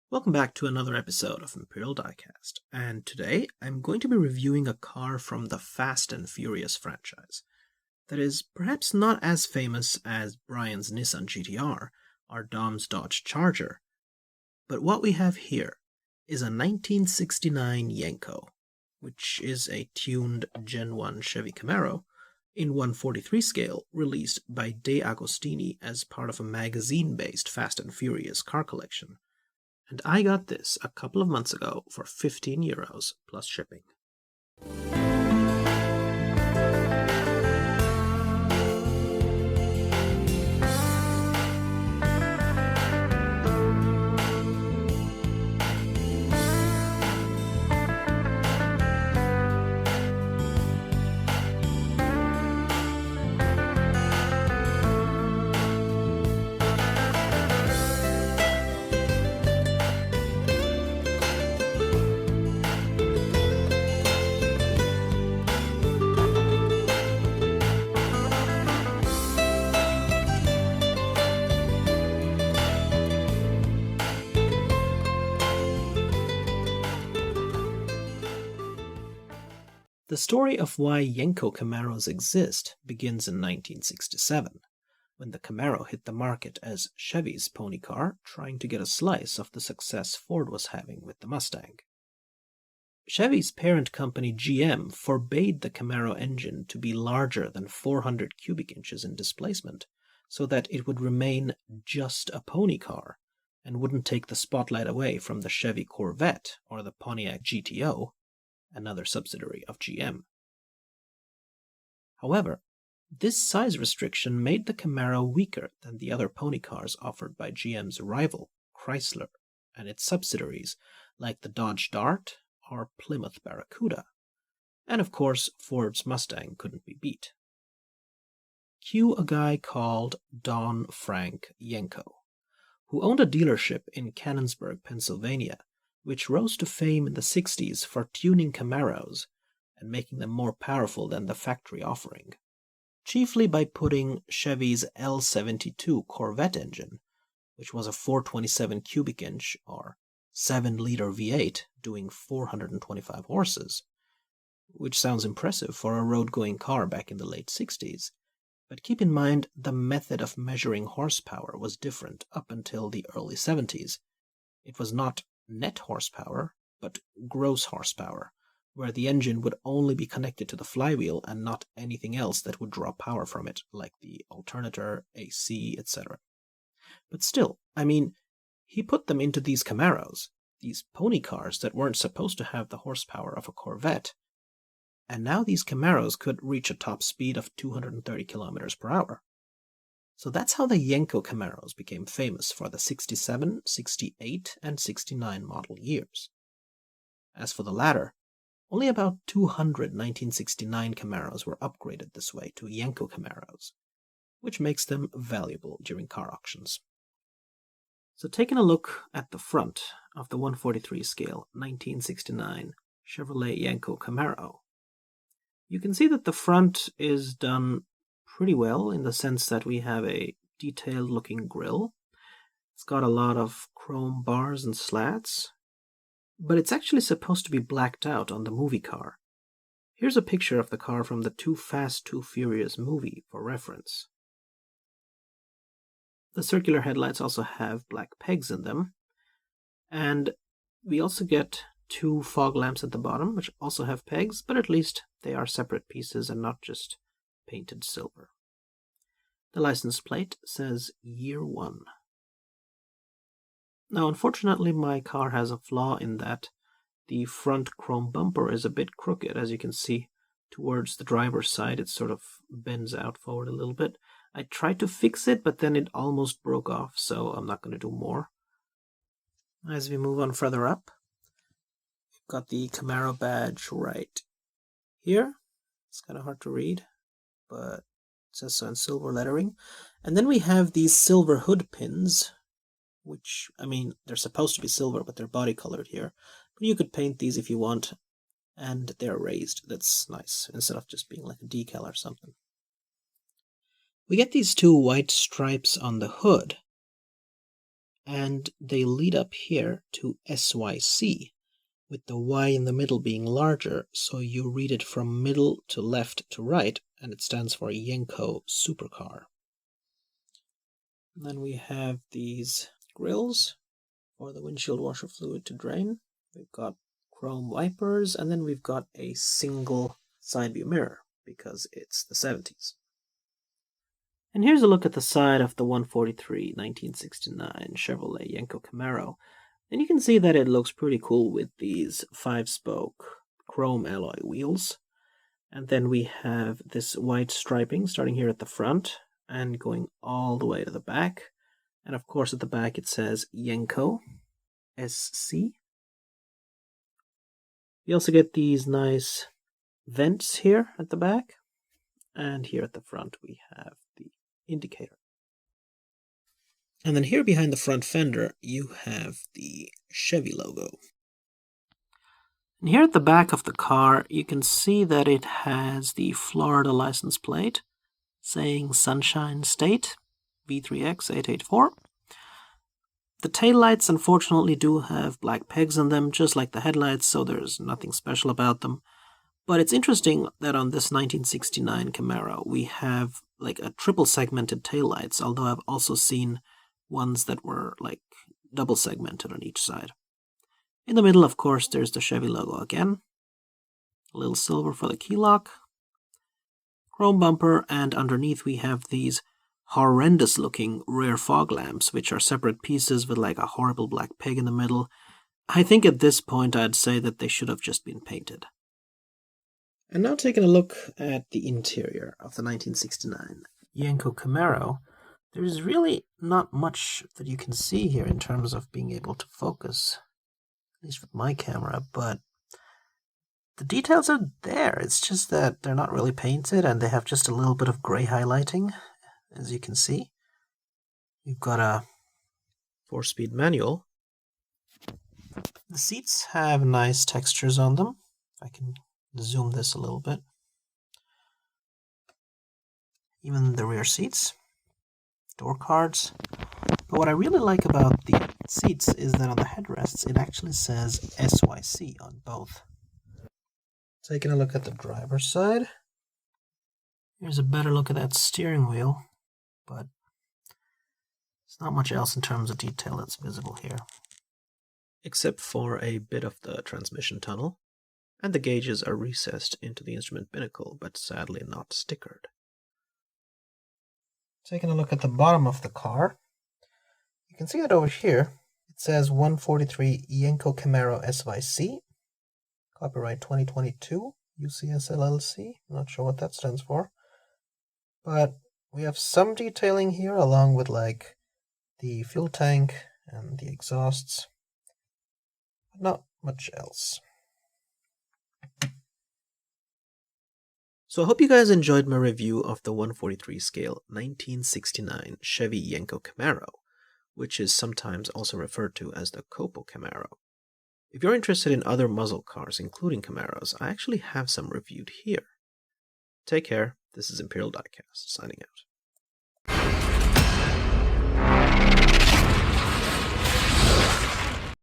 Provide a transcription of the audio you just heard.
Welcome back to another episode of Imperial Diecast, and today I'm going to be reviewing a car from the Fast and Furious franchise that is perhaps not as famous as Brian's Nissan GTR or Dom's Dodge Charger, but what we have here is a 1969 Yenko, which is a tuned Gen 1 Chevy Camaro in 1/43 scale released by DeAgostini as part of a magazine-based Fast and Furious car collection. And I got this a couple of months ago for €15 plus shipping. The story of why Yenko Camaros exist begins in 1967, when the Camaro hit the market as Chevy's pony car trying to get a slice of the success Ford was having with the Mustang. Chevy's parent company GM forbade the Camaro engine to be larger than 400 cubic inches in displacement so that it would remain just a pony car and wouldn't take the spotlight away from the Chevy Corvette or the Pontiac GTO, another subsidiary of GM. However, this size restriction made the Camaro weaker than the other pony cars offered by GM's rival, Chrysler, and its subsidiaries like the Dodge Dart or Plymouth Barracuda. And of course, Ford's Mustang couldn't be beat. Cue a guy called Don Yenko, who owned a dealership in Canonsburg, Pennsylvania, which rose to fame in the 60s for tuning Camaros and making them more powerful than the factory offering, chiefly by putting Chevy's L72 Corvette engine, which was a 427 cubic inch or 7-liter V8 doing 425 horses, which sounds impressive for a road-going car back in the late 60s. But keep in mind the method of measuring horsepower was different up until the early 70s. It was not net horsepower, but gross horsepower, where the engine would only be connected to the flywheel and not anything else that would draw power from it, like the alternator, AC, etc. But still, he put them into these Camaros, these pony cars that weren't supposed to have the horsepower of a Corvette, and now these Camaros could reach a top speed of 230 kilometers per hour. So that's how the Yenko Camaros became famous for the 67, 68, and 69 model years. As for the latter, only about 200 1969 Camaros were upgraded this way to Yenko Camaros, which makes them valuable during car auctions. So taking a look at the front of the 1/43 scale 1969 Chevrolet Yenko Camaro, you can see that the front is done pretty well in the sense that we have a detailed looking grille. It's got a lot of chrome bars and slats, but it's actually supposed to be blacked out on the movie car. Here's a picture of the car from the Too Fast, Too Furious movie for reference. The circular headlights also have black pegs in them, and we also get 2 fog lamps at the bottom, which also have pegs, but at least they are separate pieces and not just painted silver. The license plate says Year 1. Now, unfortunately, my car has a flaw in that the front chrome bumper is a bit crooked. As you can see, towards the driver's side, it sort of bends out forward a little bit. I tried to fix it, but then it almost broke off, so I'm not going to do more. As we move on further up, we've got the Camaro badge right here. It's kind of hard to read, but it says so in silver lettering. And then we have these silver hood pins, which, they're supposed to be silver, but they're body colored here. But you could paint these if you want, and they're raised. That's nice, instead of just being like a decal or something. We get these 2 white stripes on the hood, and they lead up here to SYC, with the Y in the middle being larger, so you read it from middle to left to right, and it stands for Yenko Supercar. And then we have these grills for the windshield washer fluid to drain. We've got chrome wipers, and then we've got a single side view mirror, because it's the 70s. And here's a look at the side of the 143 1969 Chevrolet Yenko Camaro. And you can see that it looks pretty cool with these 5-spoke chrome alloy wheels. And then we have this white striping starting here at the front and going all the way to the back. And of course at the back it says Yenko SC. You also get these nice vents here at the back. And here at the front we have the indicator. And then here behind the front fender, you have the Chevy logo. And here at the back of the car, you can see that it has the Florida license plate saying Sunshine State V3X884. The taillights unfortunately do have black pegs on them, just like the headlights, so there's nothing special about them. But it's interesting that on this 1969 Camaro, we have like a triple segmented taillights, although I've also seen ones that were like double segmented on each side. In the middle, of course, there's the Chevy logo again. A little silver for the key lock. Chrome bumper, and underneath we have these horrendous looking rear fog lamps, which are separate pieces with like a horrible black pig in the middle. I think at this point I'd say that they should have just been painted. And now taking a look at the interior of the 1969 Yenko Camaro, there's really not much that you can see here in terms of being able to focus, at least with my camera, but the details are there. It's just that they're not really painted and they have just a little bit of gray highlighting, as you can see. You've got a 4-speed manual. The seats have nice textures on them. I can zoom this a little bit. Even the rear seats. Door cards. But what I really like about the seats is that on the headrests it actually says SYC on both. Taking a look at the driver's side. Here's a better look at that steering wheel, but there's not much else in terms of detail that's visible here. Except for a bit of the transmission tunnel, and the gauges are recessed into the instrument binnacle, but sadly not stickered. Taking a look at the bottom of the car, you can see that over here it says 143 Yenko Camaro SYC, copyright 2022, UCS LLC. I'm not sure what that stands for, but we have some detailing here along with like the fuel tank and the exhausts, but not much else. So I hope you guys enjoyed my review of the 143 scale 1969 Chevy Yenko Camaro, which is sometimes also referred to as the Copo Camaro. If you're interested in other muscle cars, including Camaros, I actually have some reviewed here. Take care. This is Imperial Diecast, signing out.